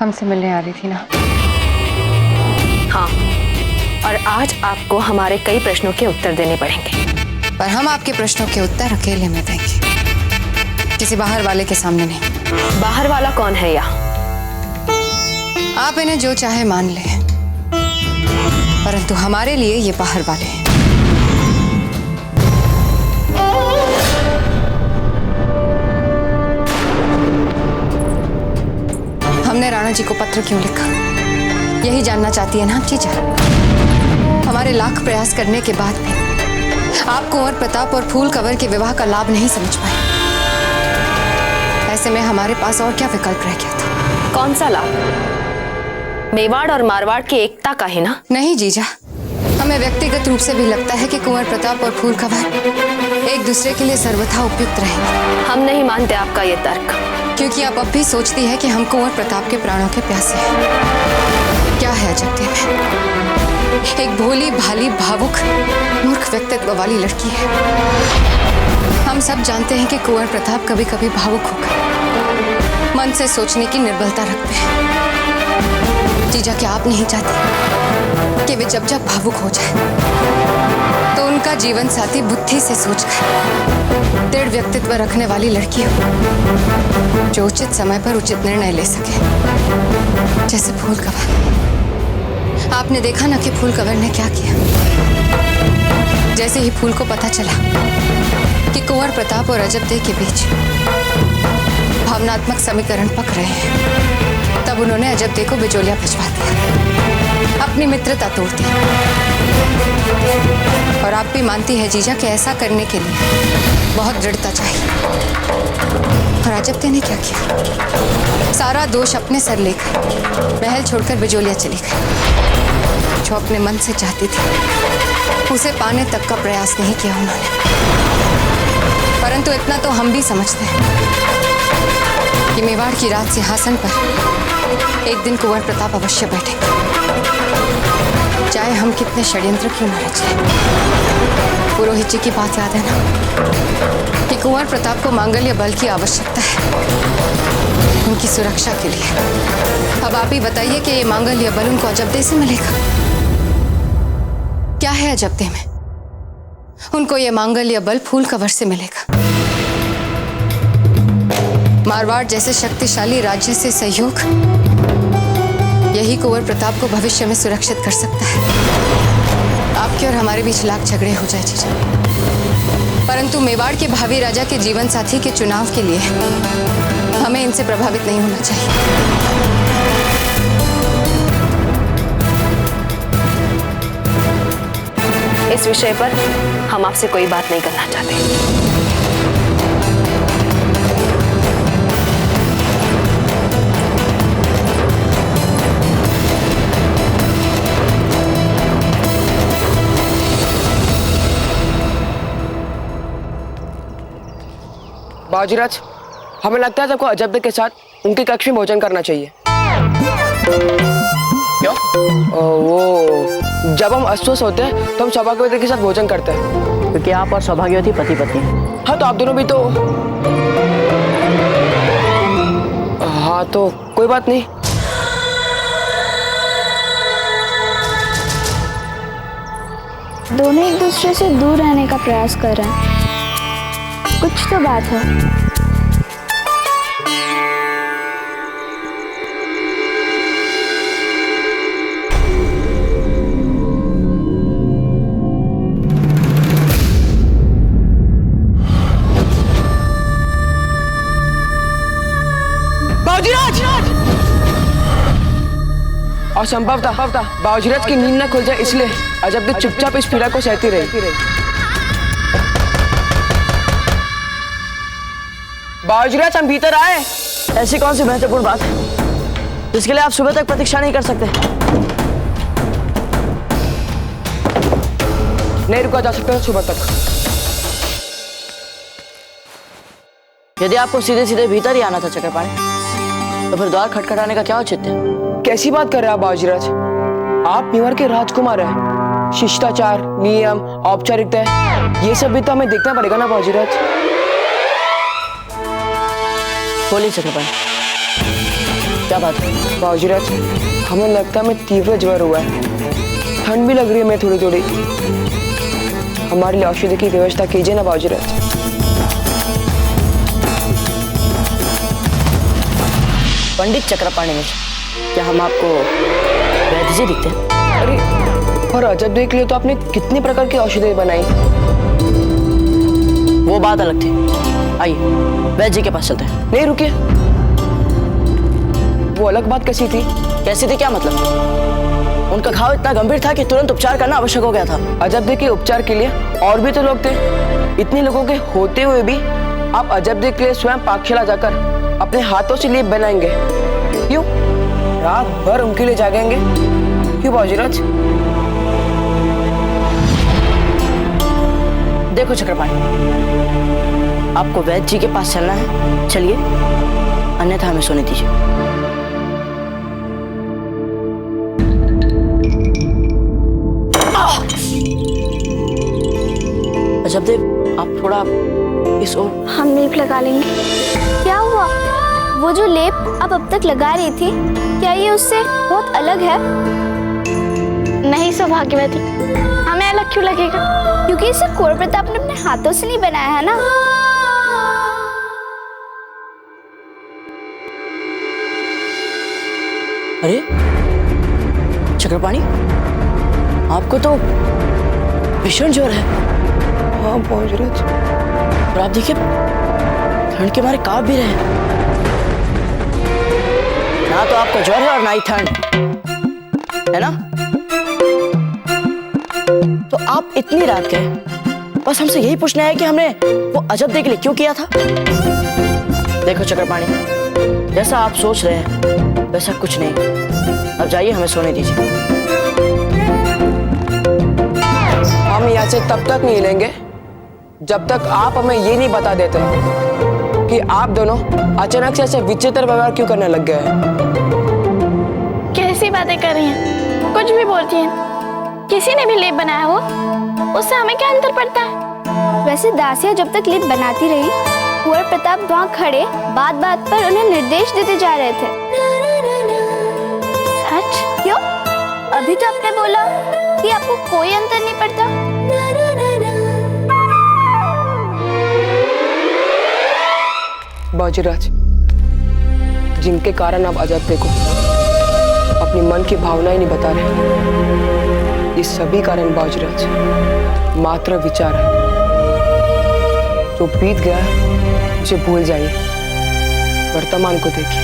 हमसे मिलने आ रही थी ना? हाँ, और आज आपको हमारे कई प्रश्नों के उत्तर देने पड़ेंगे। पर हम आपके प्रश्नों के उत्तर अकेले में देंगे, किसी बाहर वाले के सामने नहीं। बाहर वाला कौन है यहाँ? आप इन्हें जो चाहे मान ले, परंतु हमारे लिए ये बाहर वाले हैं। हमने राणा जी को पत्र क्यों लिखा, यही जानना चाहती है ना आप जीजा? हमारे लाख प्रयास करने के बाद भी आप कुंवर प्रताप और फूल कंवर के विवाह का लाभ नहीं समझ पाए। ऐसे में हमारे पास और क्या विकल्प रह गया था? कौन सा लाभ? मेवाड़ और मारवाड़ की एकता का है ना? नहीं जीजा, हमें व्यक्तिगत रूप से भी लगता है कि कुंवर प्रताप और फूल कंवर एक दूसरे के लिए सर्वथा उपयुक्त रहेंगे। हम नहीं मानते आपका ये तर्क, क्योंकि आप अब भी सोचती है कि हम कुंवर प्रताप के प्राणों के प्यासे हैं। क्या है अजब में, एक भोली भाली भावुक मूर्ख व्यक्तित्व वाली लड़की है। हम सब जानते हैं कि कुंवर प्रताप कभी कभी भावुक होकर मन से सोचने की निर्बलता रखते हैं। जीजा, क्या आप नहीं चाहती कि वे जब जब भावुक हो जाए तो उनका जीवन साथी बुद्धि से सोचकर दृढ़ व्यक्तित्व रखने वाली लड़की हो, जो उचित समय पर उचित निर्णय ले सके, जैसे फूल कंवर। आपने देखा ना कि फूल कंवर ने क्या किया। जैसे ही फूल को पता चला कि कुंवर प्रताप और अजब देव के बीच भावनात्मक समीकरण पक रहे हैं, तब उन्होंने अजब देव को बिचौलिया भिजवा दिया, अपनी मित्रता तोड़ दी। और आप भी मानती है जीजा कि ऐसा करने के लिए बहुत दृढ़ता चाहिए। और अजब देव ने क्या किया? सारा दोष अपने सर लेकर महल छोड़कर बिचौलिया चली गई। जो अपने मन से चाहती थी उसे पाने तक का प्रयास नहीं किया उन्होंने। परंतु इतना तो हम भी समझते हैं कि मेवाड़ की राज सिंहासन पर एक दिन कुंवर प्रताप अवश्य बैठेंगे, चाहे हम कितने षड्यंत्र क्यों न रचें। पुरोहित जी की बात याद है ना कि कुंवर प्रताप को मांगल्य बल की आवश्यकता है उनकी सुरक्षा के लिए। अब आप ही बताइए कि ये मांगल्य बल उनको अजब देव से मिलेगा? क्या है अजब देव में? उनको ये मांगल्य बल फूल कंवर से मिलेगा। मारवाड़ जैसे शक्तिशाली राज्य से सहयोग यही कुंवर प्रताप को भविष्य में सुरक्षित कर सकता है। आपके और हमारे बीच लाख झगड़े हो जाए जीजा, परंतु मेवाड़ के भावी राजा के जीवन साथी के चुनाव के लिए हमें इनसे प्रभावित नहीं होना चाहिए। इस विषय पर हम आपसे कोई बात नहीं करना चाहते। बाजीराज, हमें लगता है सबको अजब देव के साथ उनके कक्ष में भोजन करना चाहिए। क्यों? वो जब हम अस्वस्थ होते हैं तो हम सौभाग्यवती के साथ भोजन करते हैं। क्योंकि आप और सौभाग्यवती पति पत्नी। हाँ, तो आप दोनों भी तो। हाँ, तो कोई बात नहीं। दोनों एक दूसरे से दूर रहने का प्रयास कर रहे हैं, कुछ तो बात है। बाजीराज! और संभवतः बाजीराज की नींद न खुल जाए, इसलिए अजब देव चुपचाप इस पीड़ा को सहती रही। बाजीराज, हम भीतर आए। ऐसी कौन सी महत्वपूर्ण बात है जिसके लिए आप सुबह तक प्रतीक्षा नहीं कर सकते? नहीं रुका जा सकता सुबह तक। यदि आपको सीधे सीधे भीतर ही आना था चक्रपाणी, तो फिर द्वार खटखटाने का क्या औचित्य? कैसी बात कर रहे हैं आप बाजीराज? आप मेवाड़ के राजकुमार हैं। शिष्टाचार, नियम, औपचारिकता, ये सब भी तो हमें देखना पड़ेगा ना बाजीराज। बोलिए चक्रपाणी। क्या बात है? बाबूजीराज, हमें लगता है मैं तीव्र ज्वर हुआ है, ठंड भी लग रही है मैं थोड़ी थोड़ी। हमारे लिए औषधि की व्यवस्था कीजिए ना बाबूजीराज। पंडित चक्रपाणी मिश्र, क्या हम आपको वैद्य जी दिखते हैं? अरे पर अजब देख लियो तो आपने कितने प्रकार की औषधि बनाई। वो बात अलग थी। आइए वैद्य जी के पास चलते हैं। नहीं रुकिए, वो अलग बात कैसी थी? कैसी थी क्या मतलब? उनका घाव इतना गंभीर था कि तुरंत उपचार करना आवश्यक हो गया था। अजब देख के उपचार के लिए और भी तो लोग थे। इतने लोगों के होते हुए भी आप अजब देख के लिए स्वयं पाकशाला जाकर अपने हाथों से लेप बनाएंगे? क्यों? रात भर उनके लिए जागेंगे क्यों बाबूजीराज? देखो चक्रपाणी, आपको वैद्य जी के पास चलना है, चलिए, अन्यथा हमें सोने दीजिए। अजब देव, आप थोड़ा इस ओर। हम लेप लगा लेंगे। क्या हुआ? वो जो लेप आप अब तक लगा रही थी, क्या ये उससे बहुत अलग है? नहीं सौभाग्यवती, हमें अलग क्यों लगेगा? क्योंकि इसे कुंवर प्रताप ने अपने हाथों से नहीं बनाया है ना। अरे चक्रपाणी, आपको तो भीषण ज्वर है। हाँ बाबूजीराज। और आप देखिए, ठंड के मारे कांप भी रहे हैं। ना तो आपको ज्वर है और ना ही ठंड है ना? तो आप इतनी रात गए, बस हमसे यही पूछना है कि हमने वो अजब देख लिए क्यों किया था? देखो चक्रपाणी, जैसा आप सोच रहे हैं वैसा कुछ नहीं। अब जाइए, हमें सोने दीजिए। हम यहाँ से तब तक नहीं हिलेंगे जब तक आप हमें ये नहीं बता देते कि आप दोनों अचानक से ऐसे विचित्र व्यवहार क्यों करने लग गए हैं। कैसी बातें कर रही हैं? कुछ भी बोलती हैं। किसी ने भी लेप बनाया हो, उससे हमें क्या अंतर पड़ता है? वैसे दासियां जब तक लेप बनाती रही, कुंवर प्रताप वहाँ खड़े बात बात पर उन्हें निर्देश देते जा रहे थे। सच? क्यों? अभी तो आपने बोला कि आपको कोई अंतर नहीं पड़ता। बाबूजीराज, जिनके कारण आप अजब देखो अपनी मन की भावनाएं नहीं बता रहे, ये सभी कारण बाबूजीराज मात्र विचार है। जो बीत गया उसे भूल जाइए, वर्तमान को देखिए।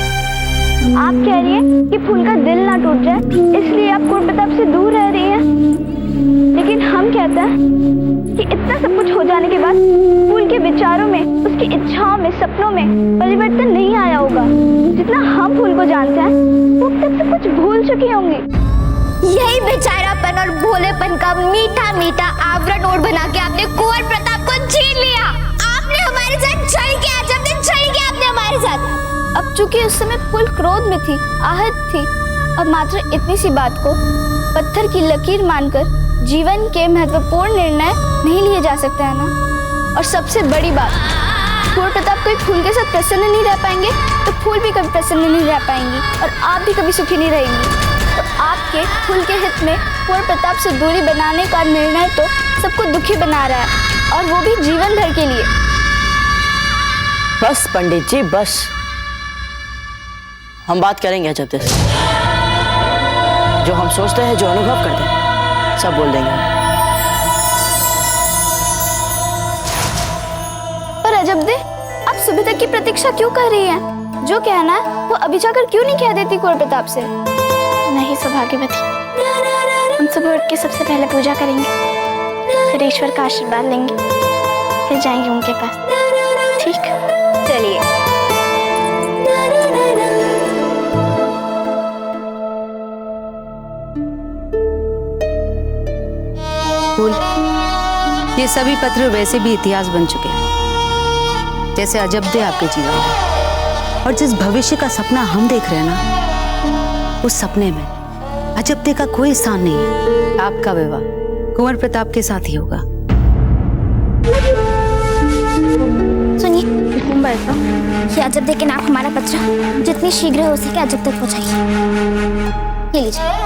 आप कह रही हैं कि फूल का दिल ना टूट जाए, इसलिए आप कुंवर प्रताप से दूर रह रही हैं। लेकिन हम कहते हैं कि इतना सब कुछ हो जाने के बाद फूल के विचारों में, उसकी इच्छाओं में, सपनों में परिवर्तन नहीं आया होगा। जितना हम फूल को जानते हैं, वो तब से कुछ भूल चुकी होंगी। यही बेचारापन और भोलेपन का मीठा मीठा आवरण ओढ़ बना के आपने कुंवर प्रताप को छीन लिया। आपने हमारे साथ छल किया, जब दिन छल किया आपने हमारे साथ। अब चूंकि उस समय फूल क्रोध में थी, आहत थी, अब मात्र इतनी सी बात को पत्थर की लकीर मानकर जीवन के महत्वपूर्ण निर्णय नहीं लिए जा सकते हैं ना। और सबसे बड़ी बात, कुंवर प्रताप कोई फूल के साथ प्रसन्न नहीं रह पाएंगे तो फूल भी कभी प्रसन्न नहीं रह पाएंगी, और आप भी कभी सुखी नहीं रहेंगी। तो आपके फूल के हित में कुंवर प्रताप से दूरी बनाने का निर्णय तो सबको दुखी बना रहा है, और वो भी जीवन भर के लिए। बस पंडित जी, बस। हम बात करेंगे अजब देव से। जो हम सोचते हैं, जो अनुभव करते हैं, सब बोल देंगे। पर अजब दे, आप सुबह तक की प्रतीक्षा क्यों कर रही हैं? जो कहना है वो अभी जाकर क्यों नहीं कह देती कुंवर प्रताप से? नहीं सौभाग्यवती, हम सुबह उठ के सबसे पहले पूजा करेंगे, फिर ईश्वर का आशीर्वाद लेंगे, फिर जाएंगे उनके पास। ठीक? चलिए। फूल, ये सभी पत्र वैसे भी इतिहास बन चुके हैं, जैसे अजब दे आपके जीवन में। और जिस भविष्य का सपना हम देख रहे हैं ना, उस सपने में अजब दे का कोई स्थान नहीं है। आपका विवाह कुंवर प्रताप के साथ ही होगा। सुनिए, बैठो। ये अजब देख के आप हमारा पत्र जितनी शीघ्र हो सके अजब तक पहुंचाइए। ये लीजिए।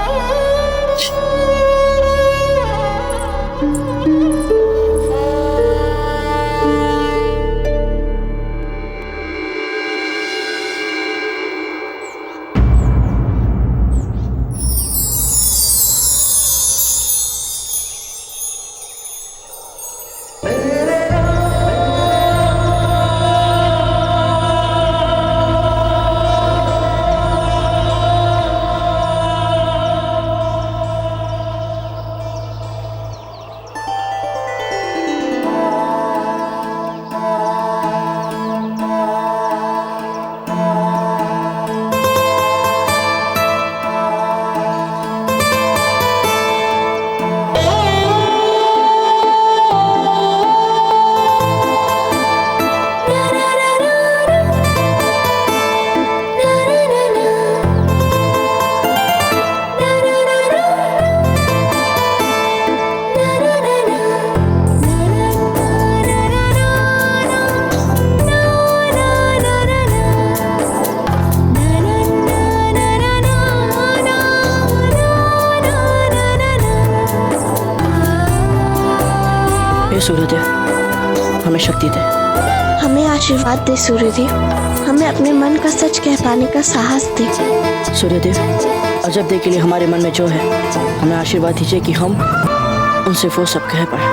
सूर्यदेव, हमें शक्ति दे। हमें आशीर्वाद दे सूर्यदेव, हमें अपने मन का सच कह पाने का साहस दे। सूर्यदेव, अजब देव के लिए हमारे मन में जो है, हमें आशीर्वाद दीजिए कि हम उनसे वो सब कह पाए।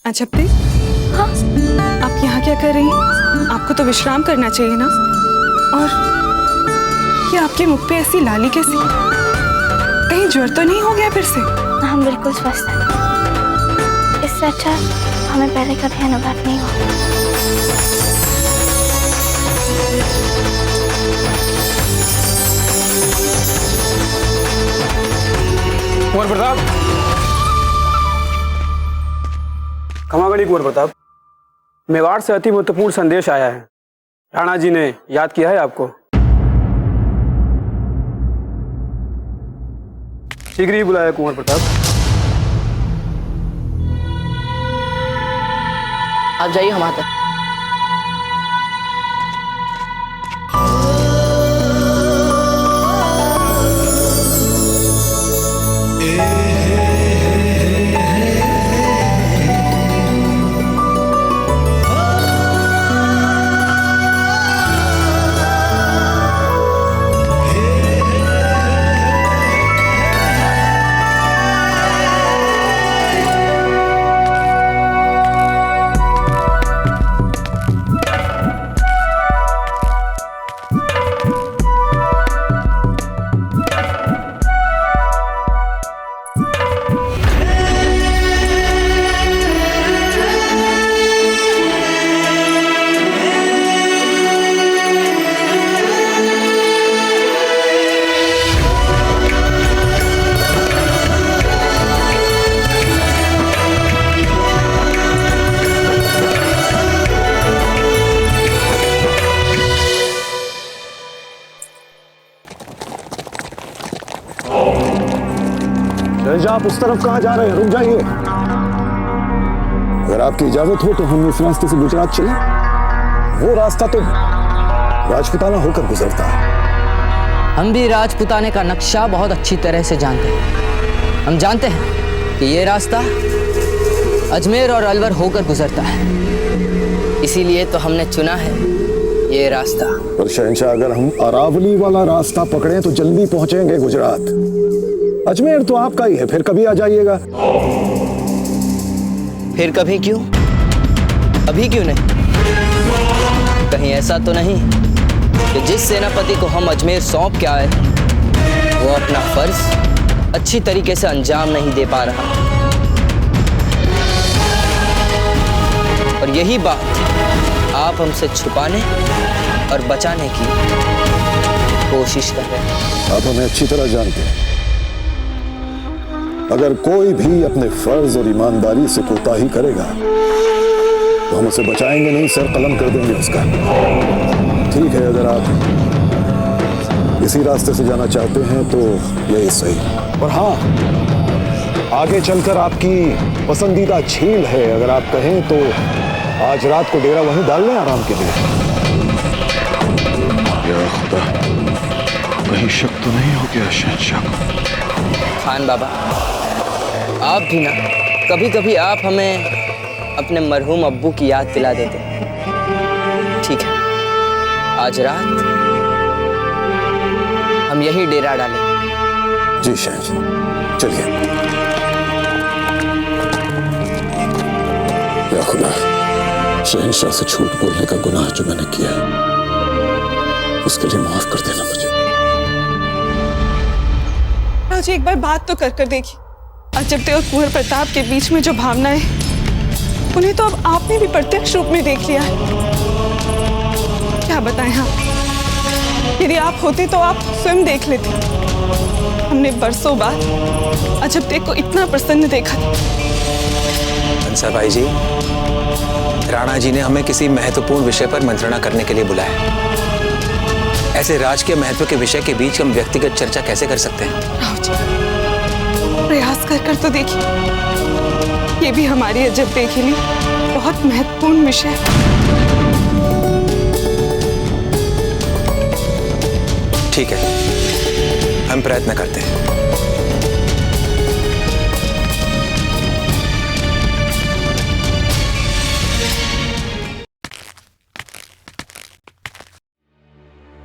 अजब देव, हाँ? आप यहाँ क्या कर रही हैं? आपको तो विश्राम करना चाहिए ना। और ये आपके मुख पे ऐसी लाली कैसी? कहीं ज्वर तो नहीं हो गया फिर से? हम बिल्कुल स्वस्थ हैं। इससे अच्छा हमें पहले कभी अनुभव नहीं हुआ। कुंवर प्रताप, खमागणी कुंवर प्रताप, मेवाड़ से अति महत्वपूर्ण संदेश आया है। राणा जी ने याद किया है आपको। शीघ्र ही बुलाया कुंवर प्रताप। आप जाइए, हम आते हैं। आप उस तरफ कहाँ जा रहे हैं? रुक जाइए। अगर आपकी इजाजत हो तो हम इस रास्ते से गुजरात चले। वो रास्ता तो राजपुताना होकर गुजरता है। हम भी राजपुताने का नक्शा बहुत अच्छी तरह से जानते हैं। हम जानते हैं कि ये रास्ता अजमेर और अलवर होकर गुजरता है, इसीलिए तो हमने चुना है ये रास्ता। पर शहंशाह, अगर हम अरावली वाला रास्ता पकड़ें तो जल्दी पहुंचेंगे गुजरात। अजमेर तो आपका ही है, फिर कभी आ जाइएगा। फिर कभी क्यों, अभी क्यों नहीं? कहीं ऐसा तो नहीं कि जिस सेनापति को हम अजमेर सौंप के आए वो अपना फर्ज अच्छी तरीके से अंजाम नहीं दे पा रहा, और यही बात आप हमसे छुपाने और बचाने की कोशिश कर रहे हैं। आप हमें अच्छी तरह जानते हैं, अगर कोई भी अपने फर्ज और ईमानदारी से कोताही करेगा तो हम उसे बचाएंगे नहीं, सर कलम कर देंगे उसका। ठीक है, अगर आप इसी रास्ते से जाना चाहते हैं तो यही सही। और हाँ, आगे चलकर आपकी पसंदीदा झील है, अगर आप कहें तो आज रात को डेरा वहीं डाल लें आराम के लिए। या खुदा, कहीं शक तो नहीं हो गया शहंशाह को? खान बाबा, आप भी ना कभी कभी आप हमें अपने मरहूम अब्बू की याद दिला देते हैं। ठीक है, आज रात हम यही डेरा डालें। जी शहंशाह, चलिए। या खुदा, शहंशाह से झूठ बोलने का गुनाह जो मैंने किया उसके लिए माफ कर देना मुझे। जी एक बार बात तो कर देखिए। अजबदे और कुंवर प्रताप के बीच में जो भावनाएं, उन्हें तो अब आपने भी प्रत्यक्ष रूप में देख लिया है। क्या बताएं हम, यदि आप होते तो आप स्वयं देख लेते। हमने बरसों बाद अजबदे को इतना प्रसन्न देखा। हंसा भाई जी, राणा जी ने हमें किसी महत्वपूर्ण विषय पर मंत्रणा करने के लिए बुलाया। ऐसे राज के महत्व के विषय के बीच हम व्यक्तिगत चर्चा कैसे कर सकते हैं? प्रयास कर तो देखिए, ये भी हमारी अजबदे के लिए बहुत महत्वपूर्ण विषय है। ठीक है, हम प्रयत्न करते हैं।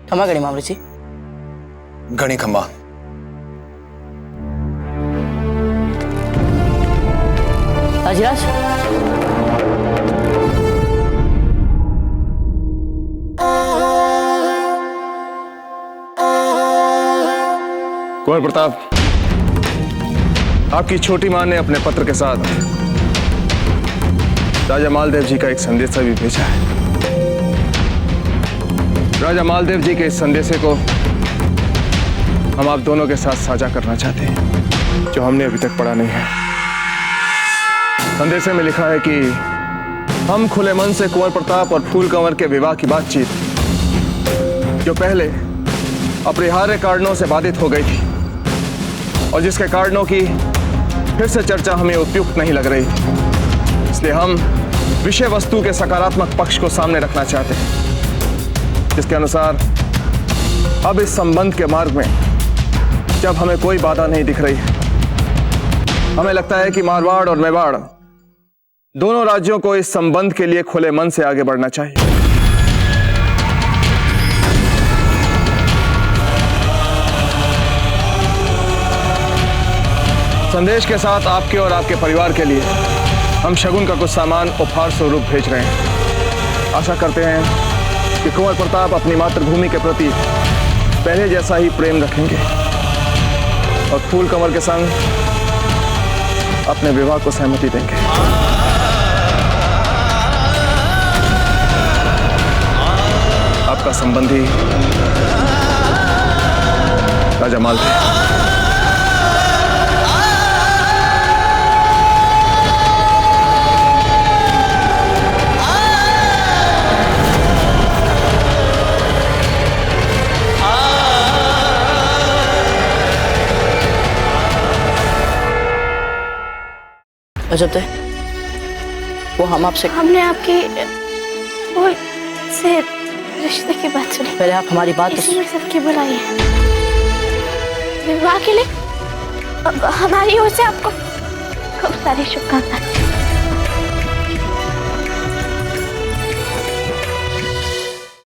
खमा गणी मामले जी। घणी खम्बा। अजराज, कुंवर प्रताप, आपकी छोटी मां ने अपने पत्र के साथ राजा मालदेव जी का एक संदेशा भी भेजा है। राजा मालदेव जी के इस संदेशे को हम आप दोनों के साथ साझा करना चाहते हैं, जो हमने अभी तक पढ़ा नहीं है। संदेशे में लिखा है कि हम खुले मन से कुंवर प्रताप और फूल कंवर के विवाह की बातचीत, जो पहले अपरिहार्य कारणों से बाधित हो गई थी और जिसके कारणों की फिर से चर्चा हमें उपयुक्त नहीं लग रही, इसलिए हम विषय वस्तु के सकारात्मक पक्ष को सामने रखना चाहते हैं, जिसके अनुसार अब इस संबंध के मार्ग में जब हमें कोई बाधा नहीं दिख रही है, हमें लगता है कि मारवाड़ और मेवाड़ दोनों राज्यों को इस संबंध के लिए खुले मन से आगे बढ़ना चाहिए। संदेश के साथ आपके और आपके परिवार के लिए हम शगुन का कुछ सामान उपहार स्वरूप भेज रहे हैं। आशा करते हैं कि कुंवर प्रताप अपनी मातृभूमि के प्रति पहले जैसा ही प्रेम रखेंगे और फूल कंवर के संग अपने विवाह को सहमति देंगे। आपका संबंधी राजा मालदेव। अजब थे, वो हम आपसे हमने आपकी वो से रिश्ते की बात सुनी। पहले आप हमारी बात इसी में सबकी बुलाई है। विवाह के लिए हमारी ओर से आपको खूब सारी शुभकामनाएं।